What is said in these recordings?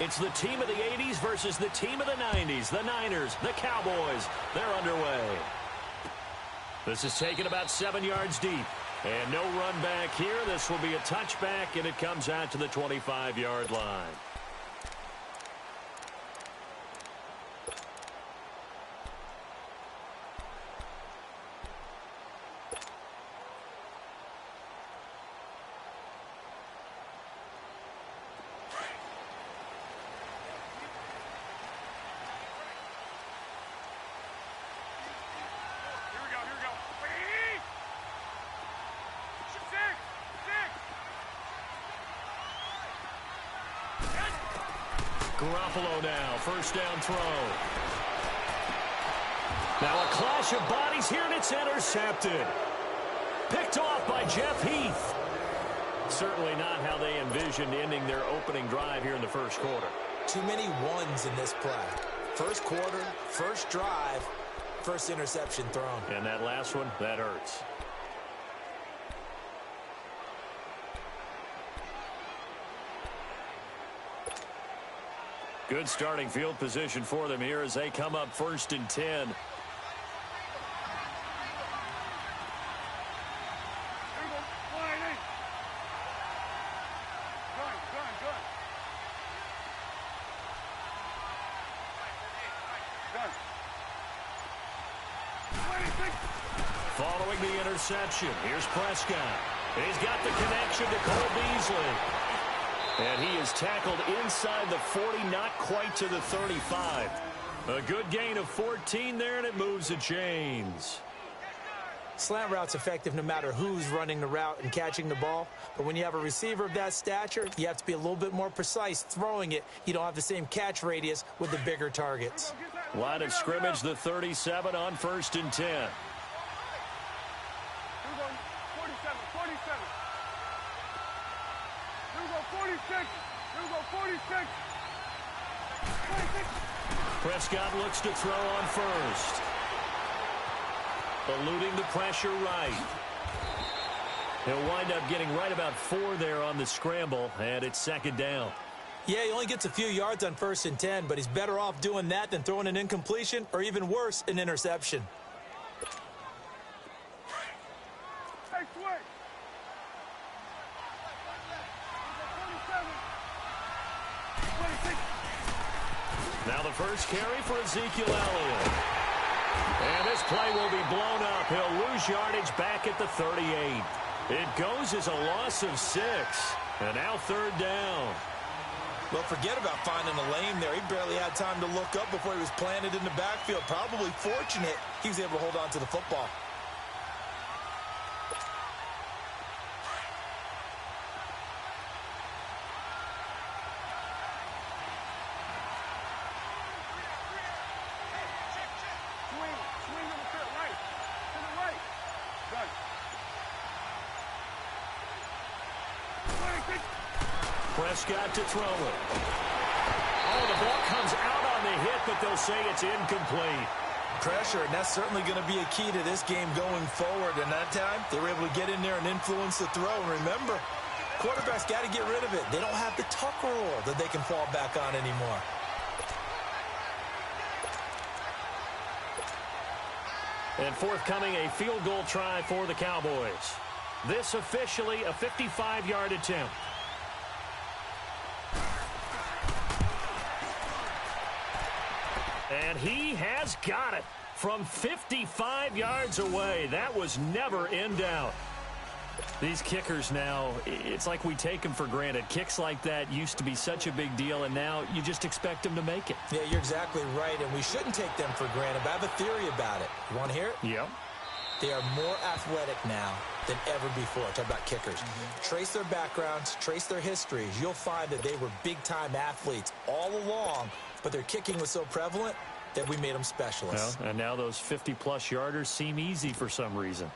It's the team of the 80s versus the team of the 90s. The Niners, the Cowboys, they're underway. This is taken about 7 yards deep. And no run back here. This will be a touchback, and it comes out to the 25-yard line. Garoppolo now, first down throw. Now a clash of bodies here, and it's intercepted. Picked off by Jeff Heath. Certainly not how they envisioned ending their opening drive here in the first quarter. Too many ones in this play. First quarter, first drive, first interception thrown. And that last one, that hurts. Good starting field position for them here as they come up 1st and 10. Following the interception, here's Prescott. He's got the connection to Cole Beasley. And he is tackled inside the 40, not quite to the 35. A good gain of 14 there, and it moves the chains. Slant route's effective no matter who's running the route and catching the ball. But when you have a receiver of that stature, you have to be a little bit more precise throwing it. You don't have the same catch radius with the bigger targets. Line of scrimmage, the 37 on 1st and 10. 46. Prescott looks to throw on first. Eluding the pressure right. He'll wind up getting right about 4 there on the scramble, and it's 2nd down. Yeah, he only gets a few yards on 1st and 10, but he's better off doing that than throwing an incompletion or even worse, an interception. Now the first carry for Ezekiel Elliott. And this play will be blown up. He'll lose yardage back at the 38. It goes as a loss of 6. And now 3rd down. Well, forget about finding a lane there. He barely had time to look up before he was planted in the backfield. Probably fortunate he was able to hold on to the football. Prescott to throw it. Oh, the ball comes out on the hit, but they'll say it's incomplete. Pressure, and that's certainly going to be a key to this game going forward. And that time, they were able to get in there and influence the throw. And remember, quarterbacks got to get rid of it. They don't have the tuck rule that they can fall back on anymore. And forthcoming, a field goal try for the Cowboys. This officially a 55-yard attempt. And he has got it from 55 yards away. That was never in doubt. These kickers now, it's like we take them for granted. Kicks like that used to be such a big deal, and now you just expect them to make it. Yeah, you're exactly right, and we shouldn't take them for granted. But I have a theory about it. You want to hear it? Yep. They are more athletic now than ever before. Talk about kickers. Trace their backgrounds, trace their histories. You'll find that they were big-time athletes all along, but their kicking was so prevalent that we made them specialists. Well, and now those 50-plus yarders seem easy for some reason.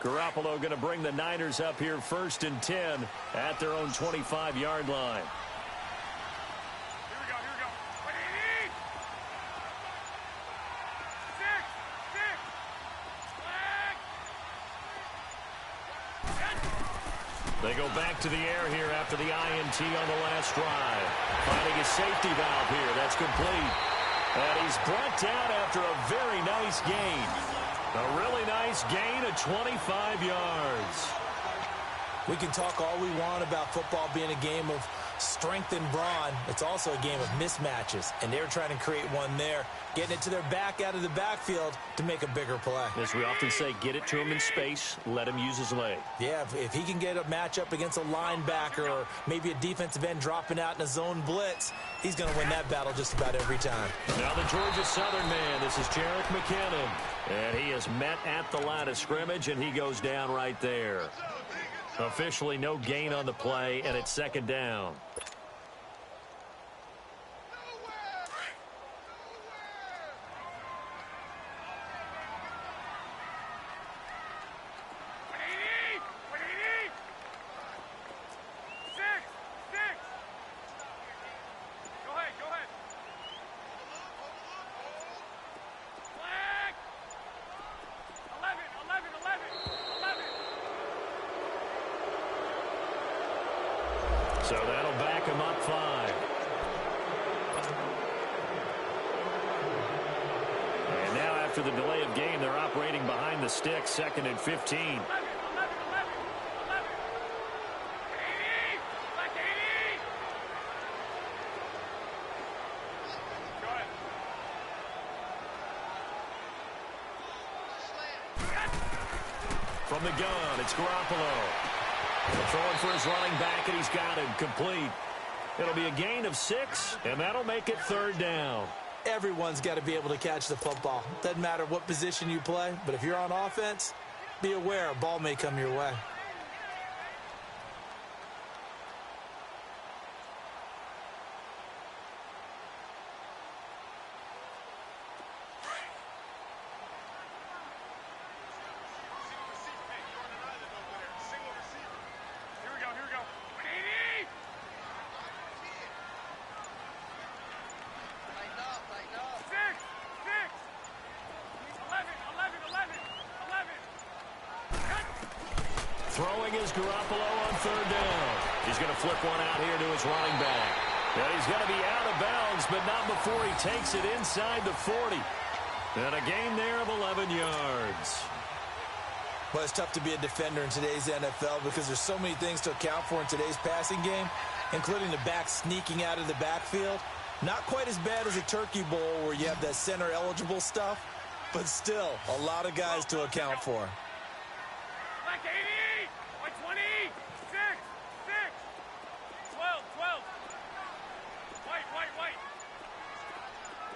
Garoppolo going to bring the Niners up here 1st and 10 at their own 25-yard line. They go back to the air here after the INT on the last drive. Finding a safety valve here. That's complete. And he's brought down after a very nice gain. A really nice gain of 25 yards. We can talk all we want about football being a game of strength and brawn. It's also a game of mismatches, and they're trying to create one there, getting it to their back out of the backfield to make a bigger play. As we often say, get it to him in space, let him use his leg. Yeah, if he can get a matchup against a linebacker or maybe a defensive end dropping out in a zone blitz, he's going to win that battle just about every time. Now the Georgia Southern man, this is Jerick McKinnon. And he is met at the line of scrimmage, and he goes down right there. Officially no gain on the play, and it's 2nd down. So that'll back him up 5. And now after the delay of game, they're operating behind the sticks, 2nd and 15. From the gun, it's Garoppolo. Throwing for his running back, and he's got him complete. It'll be a gain of 6, and that'll make it 3rd down. Everyone's got to be able to catch the football. Doesn't matter what position you play, but if you're on offense, be aware a ball may come your way. Throwing is Garoppolo on 3rd down. He's going to flip one out here to his running back. And he's going to be out of bounds, but not before he takes it inside the 40. And a gain there of 11 yards. Well, it's tough to be a defender in today's NFL because there's so many things to account for in today's passing game, including the back sneaking out of the backfield. Not quite as bad as a turkey bowl where you have that center-eligible stuff, but still a lot of guys to account for. Black 80, white 20, 6, 12, white,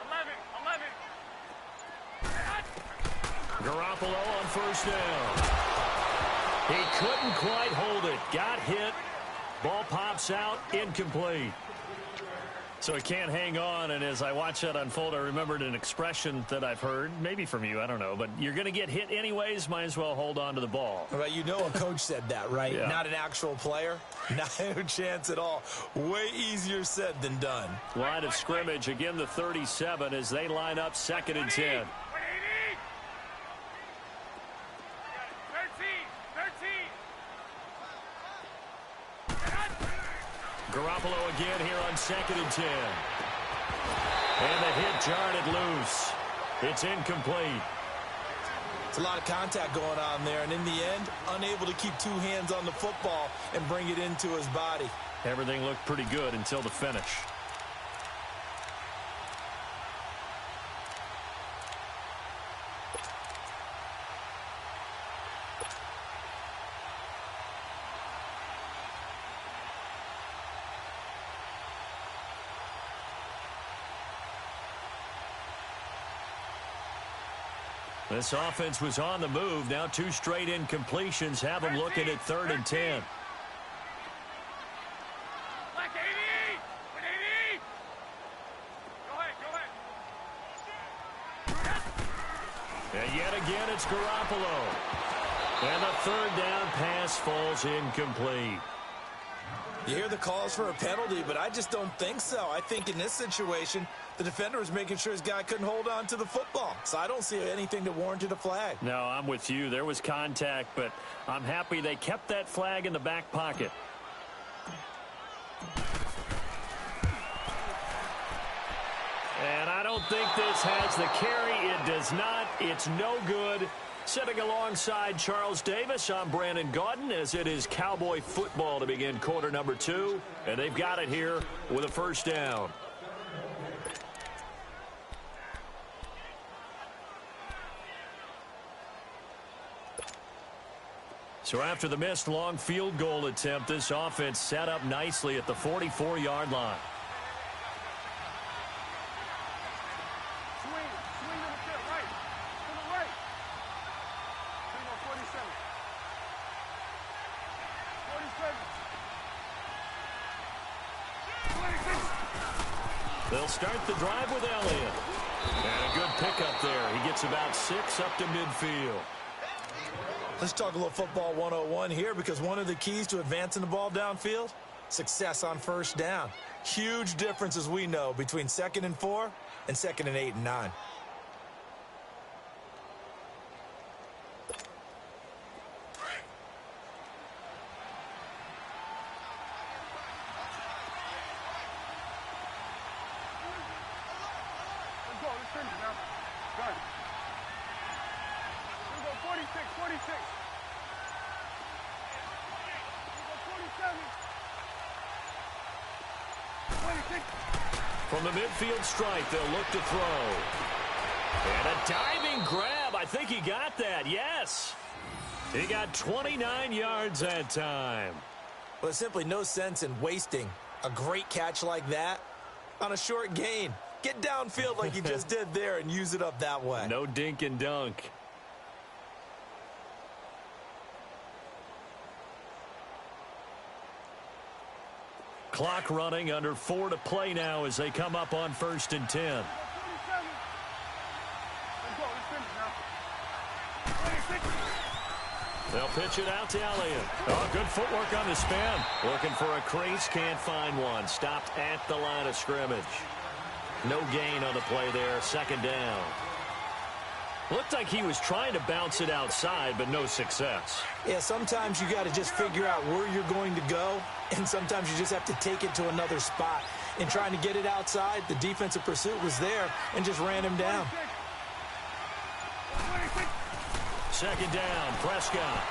11. Garoppolo on 1st down. He couldn't quite hold it. Got hit. Ball pops out. Incomplete. So he can't hang on, and as I watch that unfold, I remembered an expression that I've heard, maybe from you, I don't know, but you're going to get hit anyways, might as well hold on to the ball. Well, you know a coach said that, right? Yeah. Not an actual player. No chance at all. Way easier said than done. Line of scrimmage, again the 37 as they line up 2nd and 10. Garoppolo again here on 2nd and 10. And the hit jarred it loose. It's incomplete. It's a lot of contact going on there, and in the end, unable to keep 2 hands on the football and bring it into his body. Everything looked pretty good until the finish. This offense was on the move. Now 2 straight incompletions have them looking at 3rd and 10. Black 80, 180. Go ahead. And yet again, it's Garoppolo. And the third down pass falls incomplete. You hear the calls for a penalty, but I just don't think so. I think in this situation, the defender was making sure his guy couldn't hold on to the football. So I don't see anything that warranted a flag. No, I'm with you. There was contact, but I'm happy they kept that flag in the back pocket. And I don't think this has the carry. It does not. It's no good. Sitting alongside Charles Davis, I'm Brandon Gaudin, as it is Cowboy football to begin quarter number 2. And they've got it here with a first down. So after the missed long field goal attempt, this offense set up nicely at the 44-yard line. They'll start the drive with Elliott. And a good pickup there. He gets about 6 up to midfield. Let's talk a little football 101 here, because one of the keys to advancing the ball downfield, success on first down. Huge difference, as we know, between 2nd and 4 and 2nd and 8 and 9. From the midfield strike, they'll look to throw. And a diving grab. I think he got that. Yes. He got 29 yards that time. Well, there's simply no sense in wasting a great catch like that on a short gain. Get downfield like you just did there and use it up that way. No dink and dunk. Clock running, under 4 to play now as they come up on 1st and 10. They'll pitch it out to Elliott. Oh, good footwork on the spin. Looking for a crease, can't find one. Stopped at the line of scrimmage. No gain on the play there, 2nd down. Looked like he was trying to bounce it outside, but no success. Yeah, sometimes you got to just figure out where you're going to go, and sometimes you just have to take it to another spot. In trying to get it outside, the defensive pursuit was there and just ran him down. 2nd down, Prescott.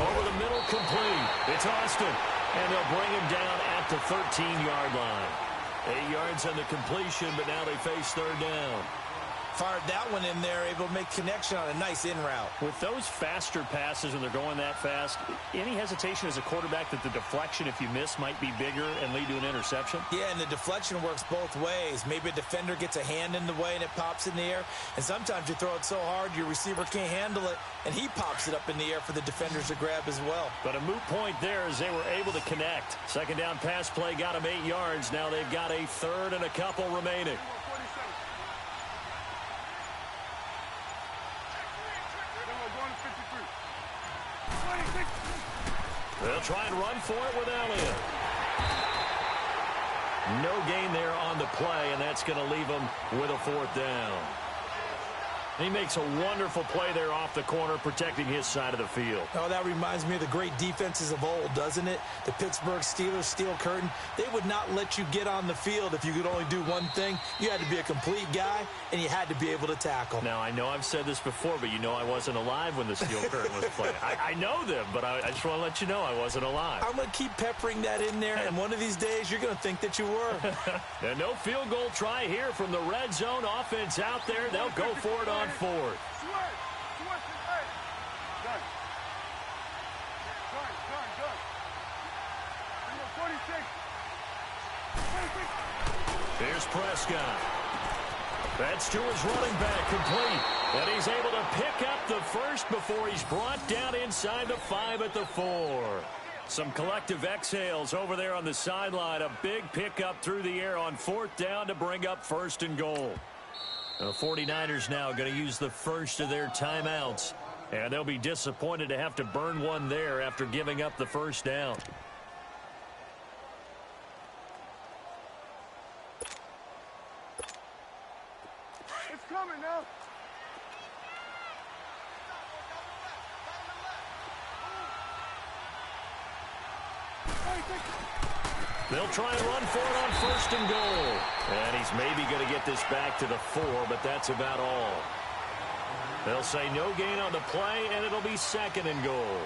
Over the middle, complete. It's Austin, and they'll bring him down at the 13-yard line. 8 yards on the completion, but now they face 3rd down. Fired that one in there, able to make connection on a nice in route. With those faster passes when they're going that fast, any hesitation as a quarterback that the deflection, if you miss, might be bigger and lead to an interception? Yeah, and the deflection works both ways. Maybe a defender gets a hand in the way and it pops in the air. And sometimes you throw it so hard your receiver can't handle it, and he pops it up in the air for the defenders to grab as well. But a moot point there as they were able to connect. 2nd down pass play got them 8 yards. Now they've got a 3rd and a couple remaining. They'll try and run for it with Elliott. No gain there on the play, and that's going to leave them with a 4th down. He makes a wonderful play there off the corner, protecting his side of the field. Oh, that reminds me of the great defenses of old, doesn't it? The Pittsburgh Steelers steel curtain. They would not let you get on the field if you could only do one thing. You had to be a complete guy, and you had to be able to tackle. Now, I know I've said this before, but you know I wasn't alive when the steel curtain was played. I know them, but I just want to let you know I wasn't alive. I'm going to keep peppering that in there, and one of these days you're going to think that you were. And no field goal try here from the red zone. Offense out there. They'll go for it on 4th. Here's Prescott. That's to his running back, complete. And he's able to pick up the first before he's brought down inside the 5 at the 4. Some collective exhales over there on the sideline. A big pickup through the air on 4th down to bring up 1st and goal. The 49ers now going to use the first of their timeouts And they'll be disappointed to have to burn one there after giving up the first down. It's coming now. They'll try and run for it on 1st and goal. And he's maybe going to get this back to the 4, but that's about all. They'll say no gain on the play, and it'll be 2nd and goal.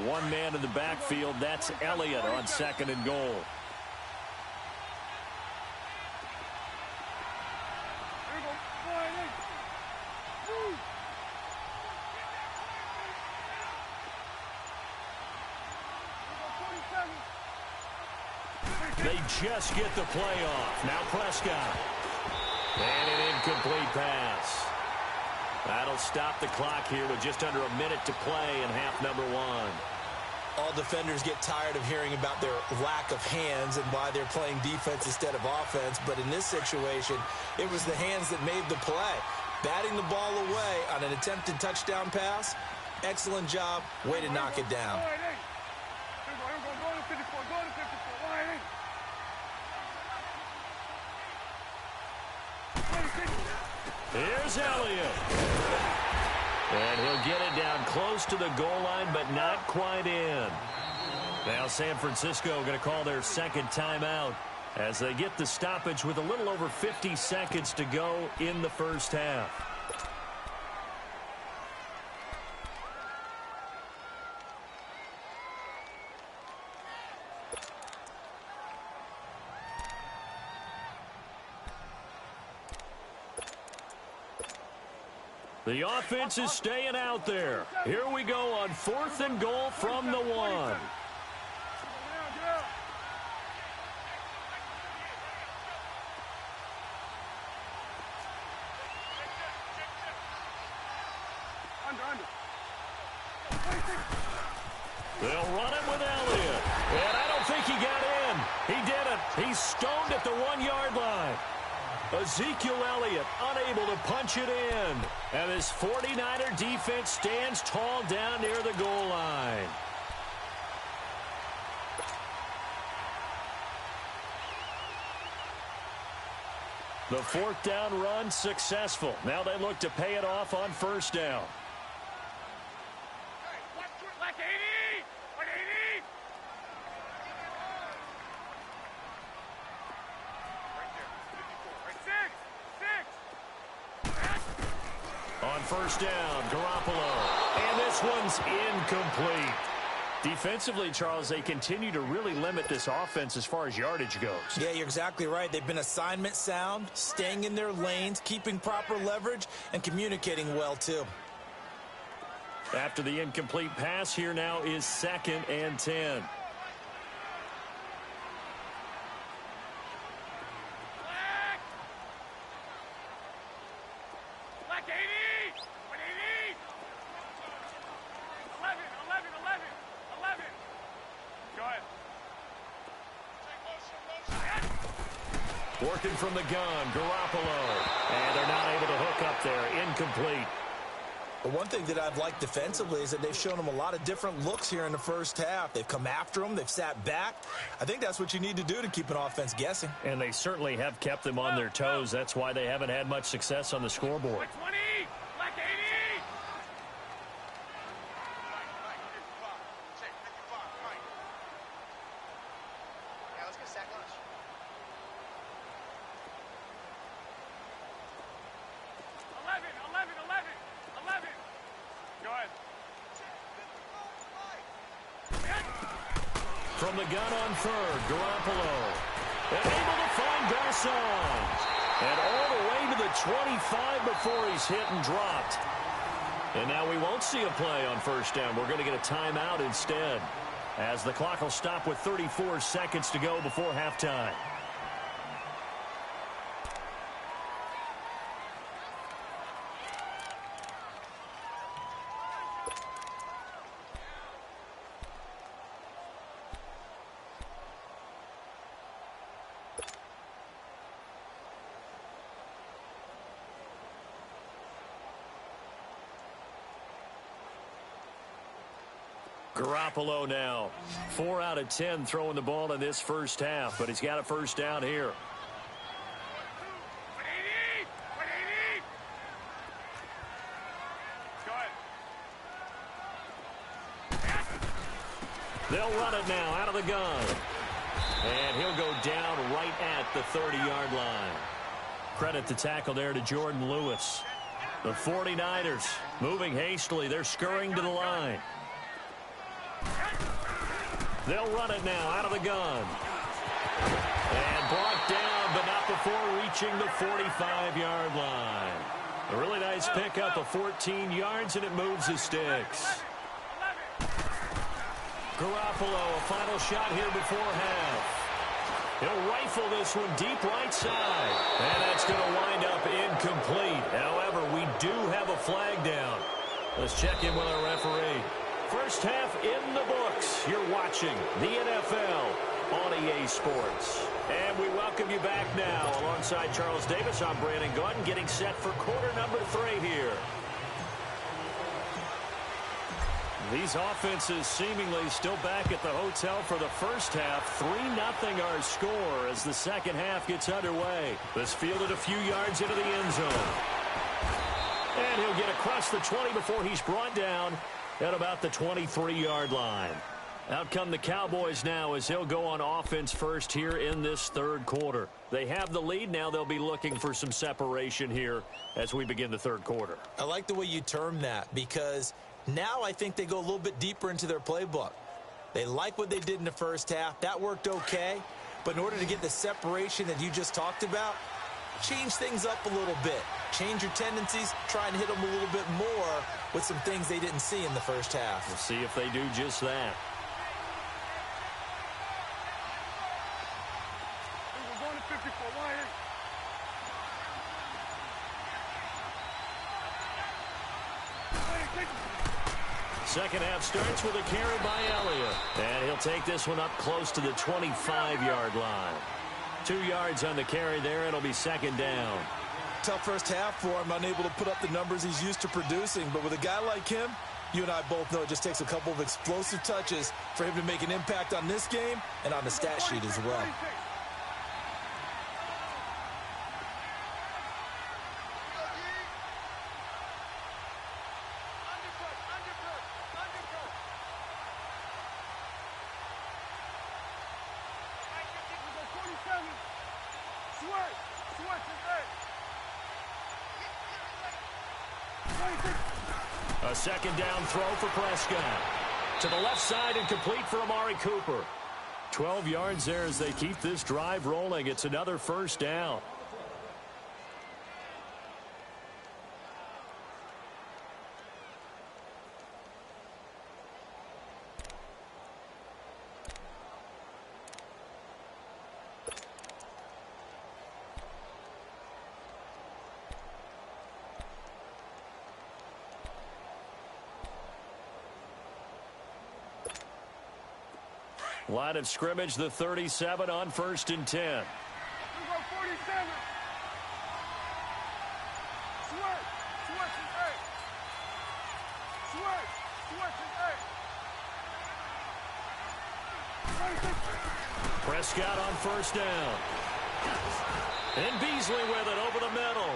One man in the backfield, that's Elliott on 2nd and goal. They just get the play off. Now Prescott. And an incomplete pass. That'll stop the clock here with just under a minute to play in half number 1. All defenders get tired of hearing about their lack of hands and why they're playing defense instead of offense. But in this situation, it was the hands that made the play. Batting the ball away on an attempted touchdown pass. Excellent job. Way to knock it down. Here's Elliott. And he'll get it down close to the goal line, but not quite in. Now San Francisco going to call their 2nd timeout as they get the stoppage with a little over 50 seconds to go in the first half. The offense is staying out there. Here we go on 4th and goal from the 1. They'll run it with Elliott. And I don't think he got in. He didn't. He's stoned at the 1-yard line. Ezekiel Elliott unable to punch it in. And this 49er defense stands tall down near the goal line. The 4th down run successful. Now they look to pay it off on 1st down. On 1st down, Garoppolo. And this one's incomplete. Defensively, Charles, they continue to really limit this offense as far as yardage goes. Yeah, you're exactly right. They've been assignment sound, staying in their lanes, keeping proper leverage, and communicating well, too. After the incomplete pass, here now is 2nd and 10. Working from the gun, Garoppolo. And they're not able to hook up there. Incomplete. But one thing that I've liked defensively is that they've shown them a lot of different looks here in the first half. They've come after them. They've sat back. I think that's what you need to do to keep an offense guessing. And they certainly have kept them on their toes. That's why they haven't had much success on the scoreboard. From the gun on 3rd, Garoppolo. And able to find Garcon. And all the way to the 25 before he's hit and dropped. And now we won't see a play on 1st down. We're going to get a timeout instead, as the clock will stop with 34 seconds to go before halftime. Garoppolo now. 4 out of 10 throwing the ball in this first half, but he's got a first down here. They'll run it now out of the gun. And he'll go down right at the 30-yard line. Credit the tackle there to Jordan Lewis. The 49ers moving hastily. They're scurrying to the line. They'll run it now out of the gun. And brought down, but not before reaching the 45-yard line. A really nice pickup of 14 yards, and it moves the sticks. Garoppolo, a final shot here before half. He'll rifle this one deep right side. And that's going to wind up incomplete. However, we do have a flag down. Let's check in with our referee. First half in the books. You're watching the NFL on EA Sports. And we welcome you back now. Alongside Charles Davis, I'm Brandon Gunn, getting set for quarter number 3 here. These offenses seemingly still back at the hotel for the first half. 3-0 our score as the second half gets underway. This fielded a few yards into the end zone. And he'll get across the 20 before he's brought down at about the 23-yard line. Out come the Cowboys now as he'll go on offense first here in this third quarter. They have the lead. Now they'll be looking for some separation here as we begin the third quarter. I like the way you term that because now I think they go a little bit deeper into their playbook. They like what they did in the first half. That worked okay. But in order to get the separation that you just talked about, change things up a little bit. Change your tendencies. Try and hit them a little bit more with some things they didn't see in the first half. We'll see if they do just that. We're going to 54. Why? Second half starts with a carry by Elliott. And he'll take this one up close to the 25-yard line. 2 yards on the carry there. It'll be second down. Tough first half for him, unable to put up the numbers he's used to producing. But with a guy like him, you and I both know it just takes a couple of explosive touches for him to make an impact on this game and on the stat sheet as well. A second down throw for Prescott. To the left side and complete for Amari Cooper. 12 yards there as they keep this drive rolling. It's another first down. Line of scrimmage, the 37 on 1st and 10. We go 47. Switch and eight. Switch and eight. Prescott on first down. And Beasley with it over the middle.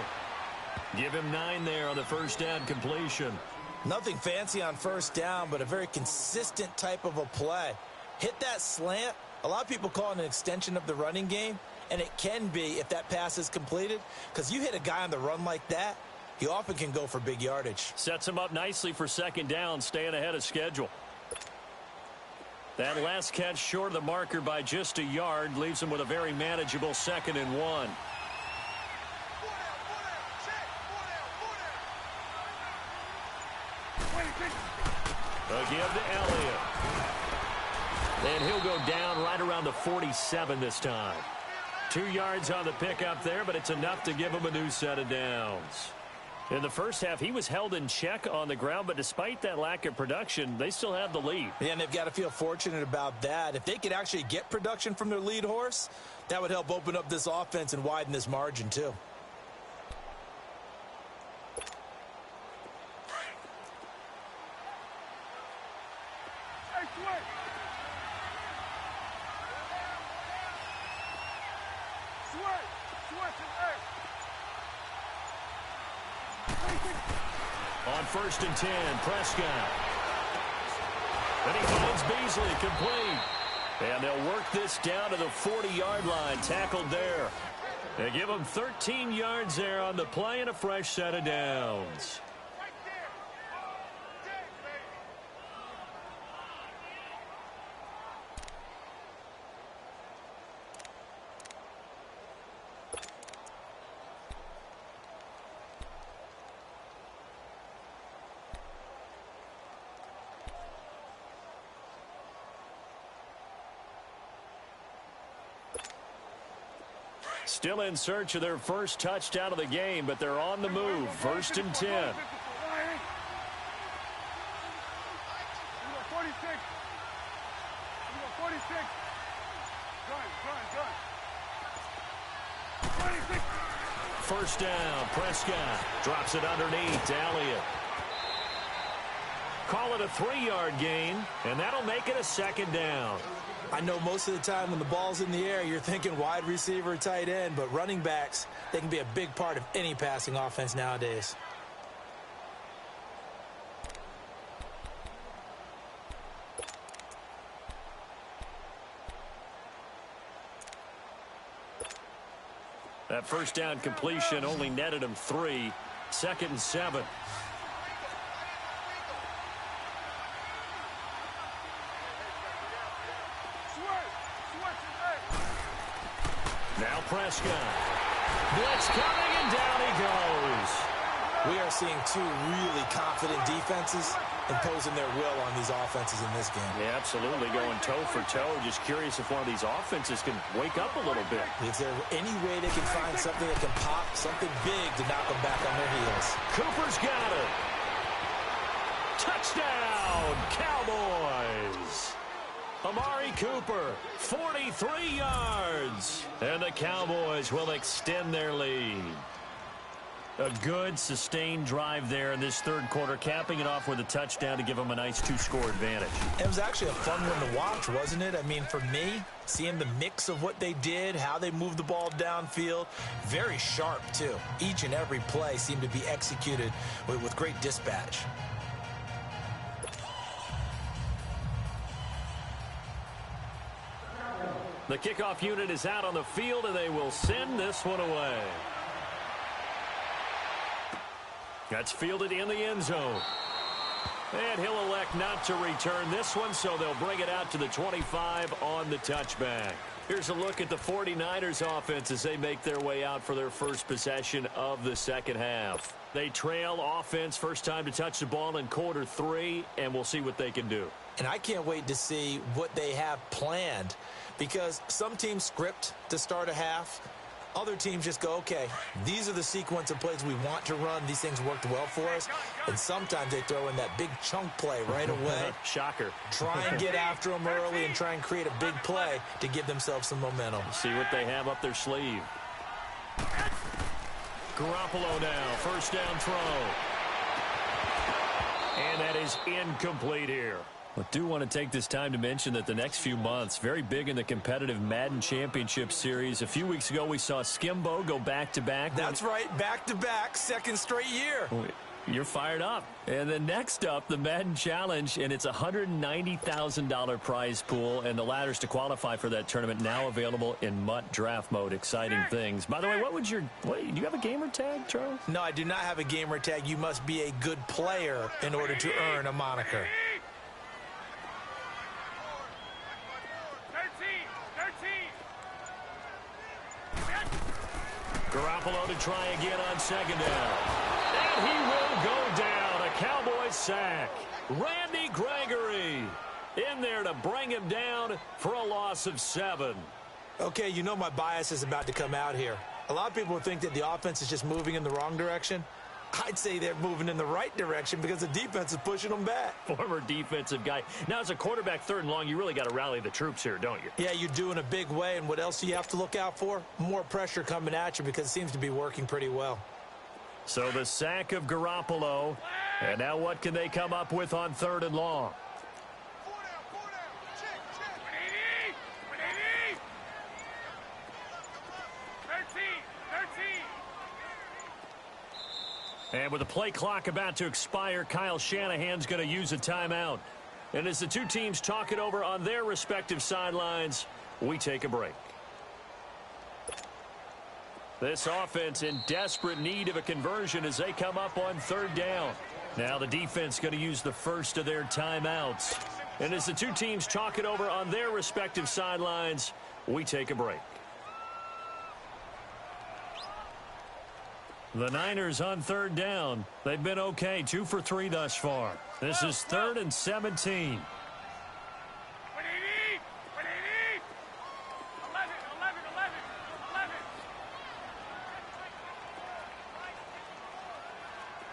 Give him 9 there on the first down completion. Nothing fancy on first down, but a very consistent type of a play. Hit that slant. A lot of people call it an extension of the running game, and it can be if that pass is completed, because you hit a guy on the run like that, he often can go for big yardage. Sets him up nicely for second down, staying ahead of schedule. That last catch short of the marker by just a yard leaves him with a very manageable 2nd and 1. A give to Elliott. And he'll go down right around the 47 this time. 2 yards on the pickup there, but it's enough to give him a new set of downs. In the first half, he was held in check on the ground, but despite that lack of production, they still have the lead. Yeah, and they've got to feel fortunate about that. If they could actually get production from their lead horse, that would help open up this offense and widen this margin too. Switch. Switch. Switch and eight. On 1st and 10, Prescott. And he finds Beasley complete. And they'll work this down to the 40-yard line, tackled there. They give him 13 yards there on the play and a fresh set of downs. Still in search of their first touchdown of the game, but they're on the move. 1st and 10. 46. Gun. 26. First down, Prescott drops it underneath to Elliott. Call it a 3-yard gain, and that'll make it a 2nd down. I know most of the time when the ball's in the air, you're thinking wide receiver, tight end, but running backs, they can be a big part of any passing offense nowadays. That first down completion only netted him 3. 2nd and 7. Now Prescott. Blitz coming, and down he goes. We are seeing two really confident defenses imposing their will on these offenses in this game. Yeah, absolutely, going toe for toe. Just curious if one of these offenses can wake up a little bit. Is there any way they can find something that can pop, something big to knock them back on their heels? Cooper's got it. Touchdown, Cowboys. Amari Cooper, 43 yards. And the Cowboys will extend their lead. A good, sustained drive there in this 3rd quarter, capping it off with a touchdown to give them a nice 2-score advantage. It was actually a fun one to watch, wasn't it? I mean, for me, seeing the mix of what they did, how they moved the ball downfield, very sharp, too. Each and every play seemed to be executed with great dispatch. The kickoff unit is out on the field, and they will send this one away. That's fielded in the end zone. And he'll elect not to return this one, so they'll bring it out to the 25 on the touchback. Here's a look at the 49ers offense as they make their way out for their first possession of the 2nd half. They trail offense first time to touch the ball in quarter 3, and we'll see what they can do. And I can't wait to see what they have planned, because some teams script to start a half. Other teams just go, okay, these are the sequence of plays we want to run. These things worked well for us. And sometimes they throw in that big chunk play right away. Shocker. Try and get after them early and try and create a big play to give themselves some momentum. See what they have up their sleeve. Garoppolo now, first down throw. And that is incomplete here. I do want to take this time to mention that the next few months, very big in the competitive Madden Championship Series. A few weeks ago, we saw Skimbo go back-to-back. That's right, back-to-back, 2nd straight year. You're fired up. And then next up, the Madden Challenge, and it's a $190,000 prize pool, and the ladders to qualify for that tournament now available in MUT draft mode. Exciting things. By the way, do you have a gamer tag, Charles? No, I do not have a gamer tag. You must be a good player in order to earn a moniker. 13. Garoppolo to try again on 2nd down. And he will go down. A Cowboys sack. Randy Gregory in there to bring him down for a loss of 7. Okay, you know my bias is about to come out here. A lot of people think that the offense is just moving in the wrong direction. I'd say they're moving in the right direction because the defense is pushing them back. Former defensive guy. Now, as a quarterback 3rd and long, you really got to rally the troops here, don't you? Yeah, you do in a big way. And what else do you have to look out for? More pressure coming at you because it seems to be working pretty well. So the sack of Garoppolo. And now what can they come up with on 3rd and long? And with the play clock about to expire, Kyle Shanahan's going to use a timeout. And as the two teams talk it over on their respective sidelines, we take a break. This offense in desperate need of a conversion as they come up on third down. Now the defense going to use the first of their timeouts. And as the two teams talk it over on their respective sidelines, we take a break. The Niners on third down. They've been okay, 2 for 3 thus far. This is 3rd and 17. What do you need? What do you need? 11, 11, 11, 11.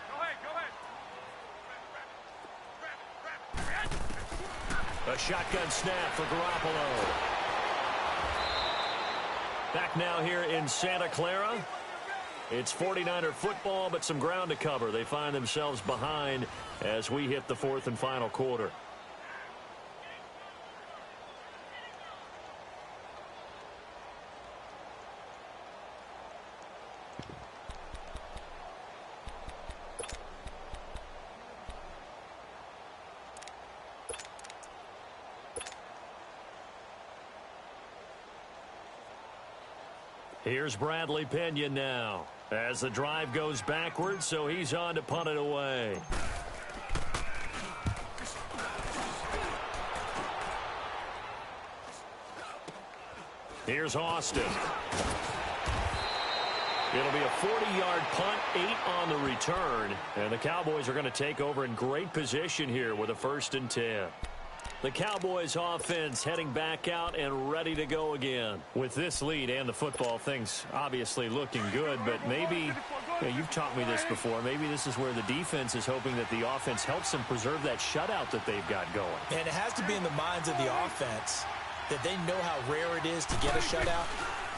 Go ahead, go ahead. A shotgun snap for Garoppolo. Back now here in Santa Clara. It's 49er football, but some ground to cover. They find themselves behind as we hit the 4th and final quarter. Here's Bradley Pinion now as the drive goes backwards, so he's on to punt it away. Here's Austin. It'll be a 40-yard punt, 8 on the return, and the Cowboys are going to take over in great position here with a 1st and 10. The Cowboys offense heading back out and ready to go again. With this lead and the football, things obviously looking good, but maybe, you've taught me this before, maybe this is where the defense is hoping that the offense helps them preserve that shutout that they've got going. And it has to be in the minds of the offense that they know how rare it is to get a shutout.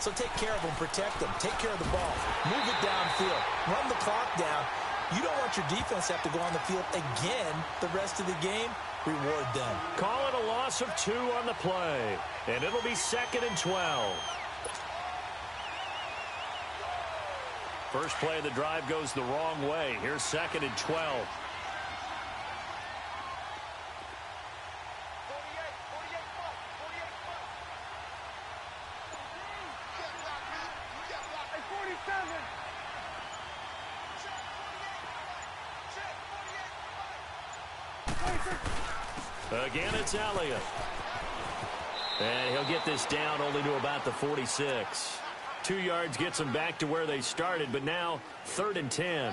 So take care of them, protect them, take care of the ball, move it downfield, run the clock down. You don't want your defense to have to go on the field again the rest of the game. Reward them. Call it a loss of 2 on the play, and it'll be 2nd and 12. First play of the drive goes the wrong way. Here's 2nd and 12. Again, it's Elliott. And he'll get this down only to about the 46. 2 yards gets him back to where they started, but now 3rd and 10.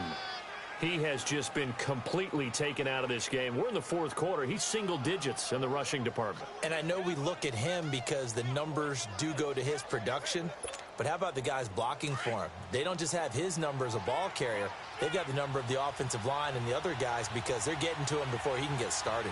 He has just been completely taken out of this game. We're in the 4th quarter. He's single digits in the rushing department. And I know we look at him because the numbers do go to his production, but how about the guys blocking for him? They don't just have his number as a ball carrier. They've got the number of the offensive line and the other guys because they're getting to him before he can get started.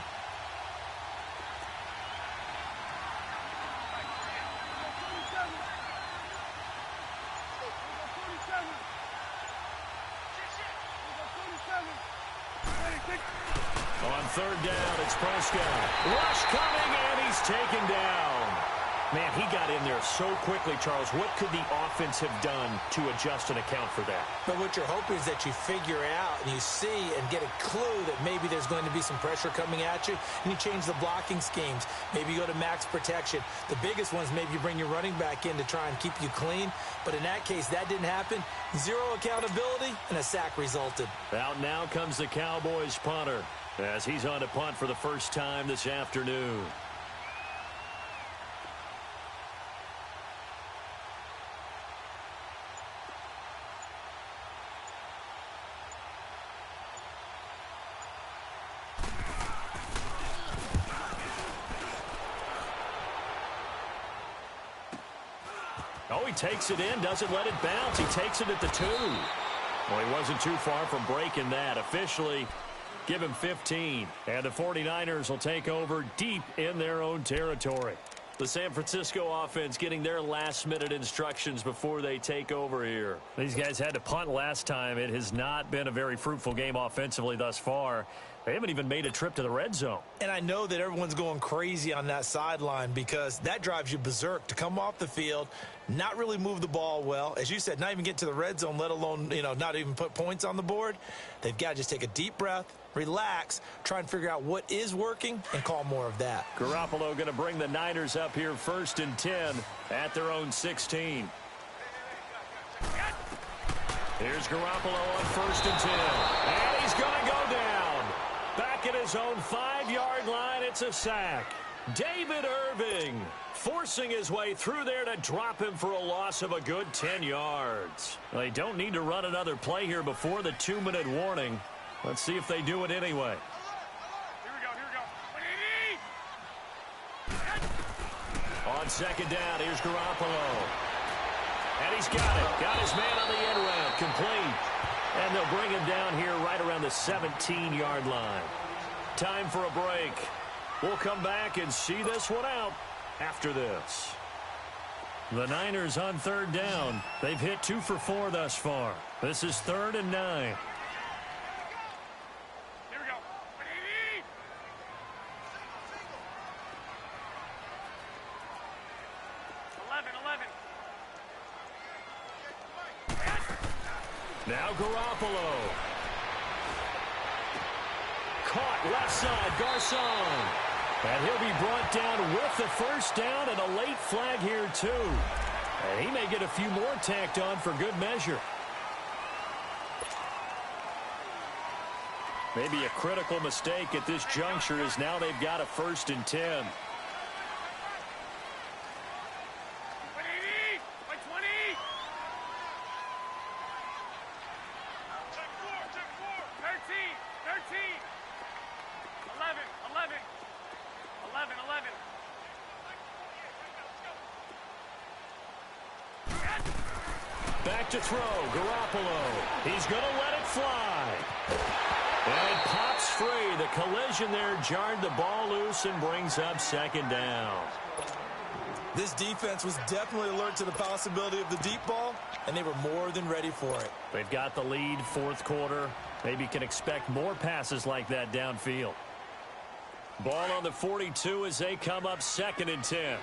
On 3rd down, it's Prescott. Rush coming, and he's taken down. Man, he got in there so quickly, Charles. What could the offense have done to adjust and account for that? But what you're hoping is that you figure out and you see and get a clue that maybe there's going to be some pressure coming at you, and you change the blocking schemes. Maybe you go to max protection. The biggest ones, maybe you bring your running back in to try and keep you clean. But in that case, that didn't happen. 0 accountability, and a sack resulted. Out now comes the Cowboys punter as he's on to punt for the first time this afternoon. Oh, he takes it in, doesn't let it bounce. He takes it at the 2. Well, he wasn't too far from breaking that. Officially, give him 15. And the 49ers will take over deep in their own territory. The San Francisco offense getting their last-minute instructions before they take over here. These guys had to punt last time. It has not been a very fruitful game offensively thus far. They haven't even made a trip to the red zone. And I know that everyone's going crazy on that sideline because that drives you berserk to come off the field, not really move the ball well. As you said, not even get to the red zone, let alone, not even put points on the board. They've got to just take a deep breath, relax, try and figure out what is working, and call more of that. Garoppolo going to bring the Niners up here 1st and 10 at their own 16. Here's Garoppolo on 1st and 10. And he's going to go down. Back at his own 5-yard line, it's a sack. David Irving forcing his way through there to drop him for a loss of a good 10 yards. They don't need to run another play here before the 2-minute warning. Let's see if they do it anyway. Here we go. On 2nd down, here's Garoppolo. And he's got it. Got his man on the end route. Complete. And they'll bring him down here right around the 17-yard line. Time for a break. We'll come back and see this one out after this. The Niners on 3rd down. They've hit 2 for 4 thus far. This is 3rd and 9. Here we go. 11. Now Garoppolo. Caught left side, Garcon. And he'll be brought down with the 1st down and a late flag here too. And he may get a few more tacked on for good measure. Maybe a critical mistake at this juncture is now they've got a 1st and 10. Back to throw, Garoppolo. He's going to let it fly. And it pops free. The collision there jarred the ball loose and brings up 2nd down. This defense was definitely alert to the possibility of the deep ball, and they were more than ready for it. They've got the lead 4th quarter. Maybe can expect more passes like that downfield. Ball on the 42 as they come up 2nd and 10.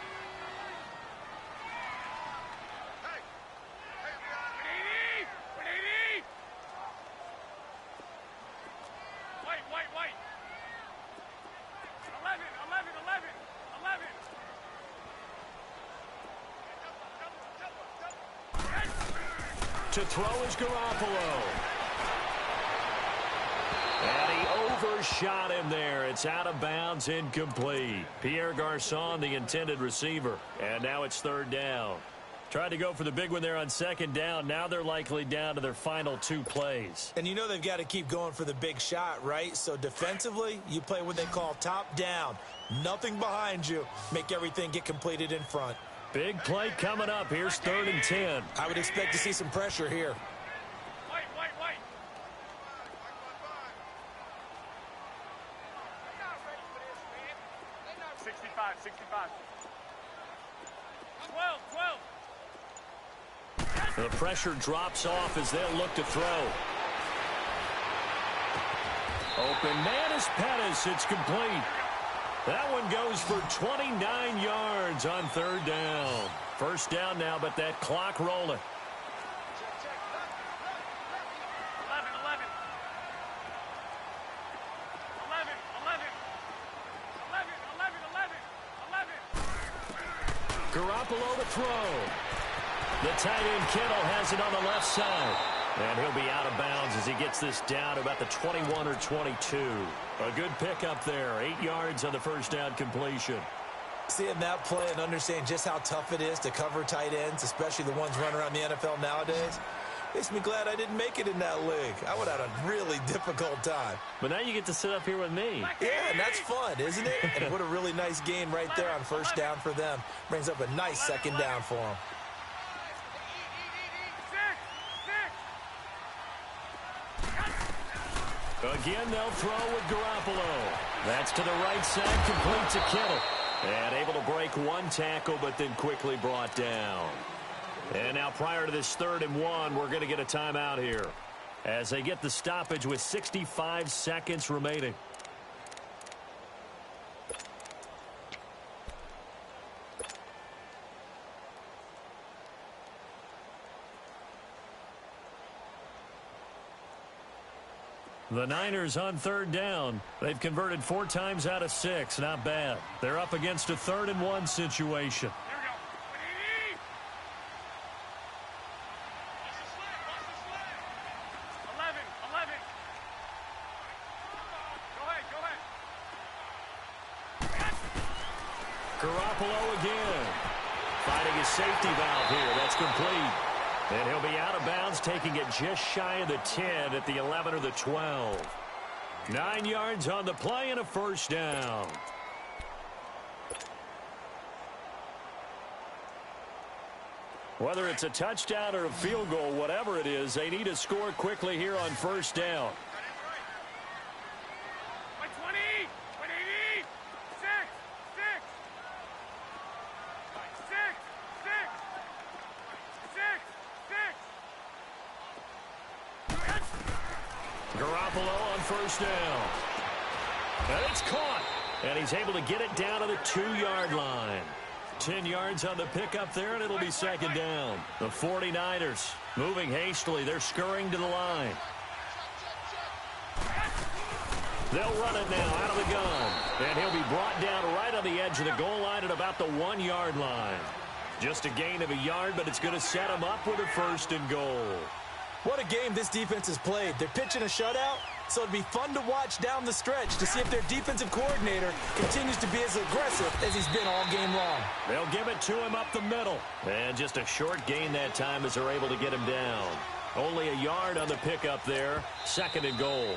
To throw is Garoppolo. And he overshot him there. It's out of bounds, incomplete. Pierre Garcon, the intended receiver. And now it's 3rd down. Tried to go for the big one there on 2nd down. Now they're likely down to their final 2 plays. And you know they've got to keep going for the big shot, right? So defensively, you play what they call top down. Nothing behind you. Make everything get completed in front. Big play coming up. Here's 3rd and 10. I would expect to see some pressure here. White. 65. 12. The pressure drops off as they'll look to throw. Open man is Pettis. It's complete. That one goes for 29 yards on 3rd down. 1st down now, but that clock rolling. 11. Garoppolo to throw. The tight end Kittle has it on the left side. And he'll be out of bounds as he gets this down to about the 21 or 22. A good pickup there. 8 yards on the 1st down completion. Seeing that play and understanding just how tough it is to cover tight ends, especially the ones running around the NFL nowadays, makes me glad I didn't make it in that league. I would have had a really difficult time. But now you get to sit up here with me. Yeah, and that's fun, isn't it? And what a really nice gain right there on 1st down for them. Brings up a nice 2nd down for them. Again, they'll throw with Garoppolo. That's to the right side, complete to Kittle. And able to break one tackle, but then quickly brought down. And now prior to this 3rd and 1, we're going to get a timeout here as they get the stoppage with 65 seconds remaining. The Niners on 3rd down. They've converted 4 times out of 6. Not bad. They're up against a 3rd and 1 situation. Here we go. 11. Go ahead. Garoppolo again. Finding his safety valve here. That's complete. And he'll be out of bounds, taking it just shy of the 10 at the 11 or the 12. 9 yards on the play and a 1st down. Whether it's a touchdown or a field goal, whatever it is, they need to score quickly here on 1st down. 120. 180. 6. Garoppolo on 1st down. And it's caught. And he's able to get it down to the 2-yard line. 10 yards on the pickup there, and it'll be 2nd down. The 49ers moving hastily. They're scurrying to the line. They'll run it now out of the gun. And he'll be brought down right on the edge of the goal line at about the 1-yard line. Just a gain of a yard, but it's going to set him up with a 1st and goal. What a game this defense has played. They're pitching a shutout, so it'd be fun to watch down the stretch to see if their defensive coordinator continues to be as aggressive as he's been all game long. They'll give it to him up the middle. And just a short gain that time as they're able to get him down. Only a yard on the pickup there. 2nd and goal.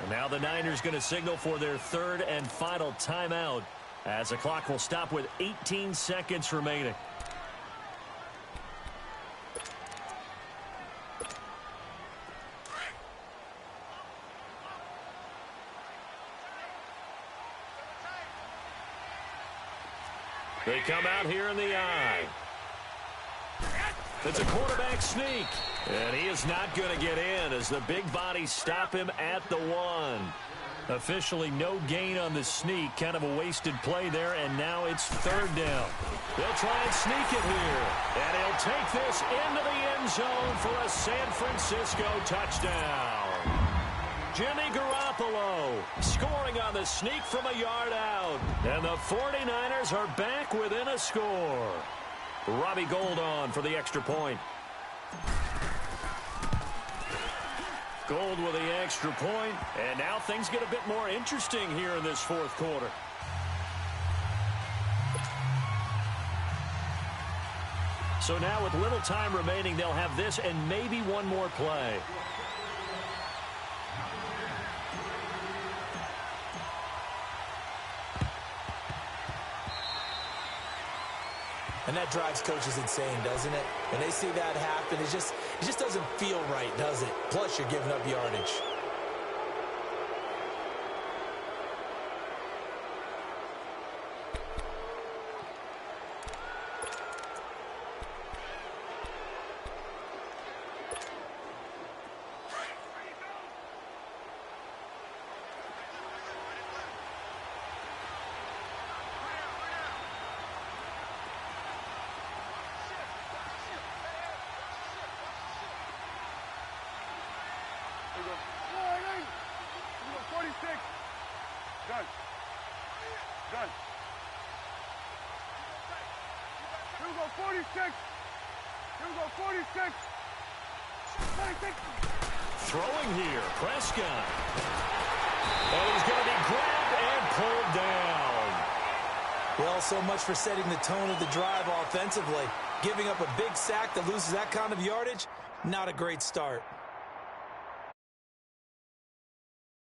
And now the Niners going to signal for their 3rd and final timeout as the clock will stop with 18 seconds remaining. They come out here in the eye. It's a quarterback sneak. And he is not going to get in as the big bodies stop him at the 1. Officially no gain on the sneak. Kind of a wasted play there, and now it's 3rd down. They'll try and sneak it here. And he'll take this into the end zone for a San Francisco touchdown. Jimmy Garoppolo scoring on the sneak from a yard out. And the 49ers are back within a score. Robbie Gould on for the extra point. Gould with the extra point. And now things get a bit more interesting here in this 4th quarter. So now with little time remaining, they'll have this and maybe one more play. And that drives coaches insane, doesn't it? When they see that happen, it just doesn't feel right, does it? Plus, you're giving up yardage. Done. Here we go, 46. Here we go, 46. 46. Throwing here, Prescott. And he's going to be grabbed and pulled down. Well, so much for setting the tone of the drive offensively. Giving up a big sack that loses that kind of yardage, not a great start.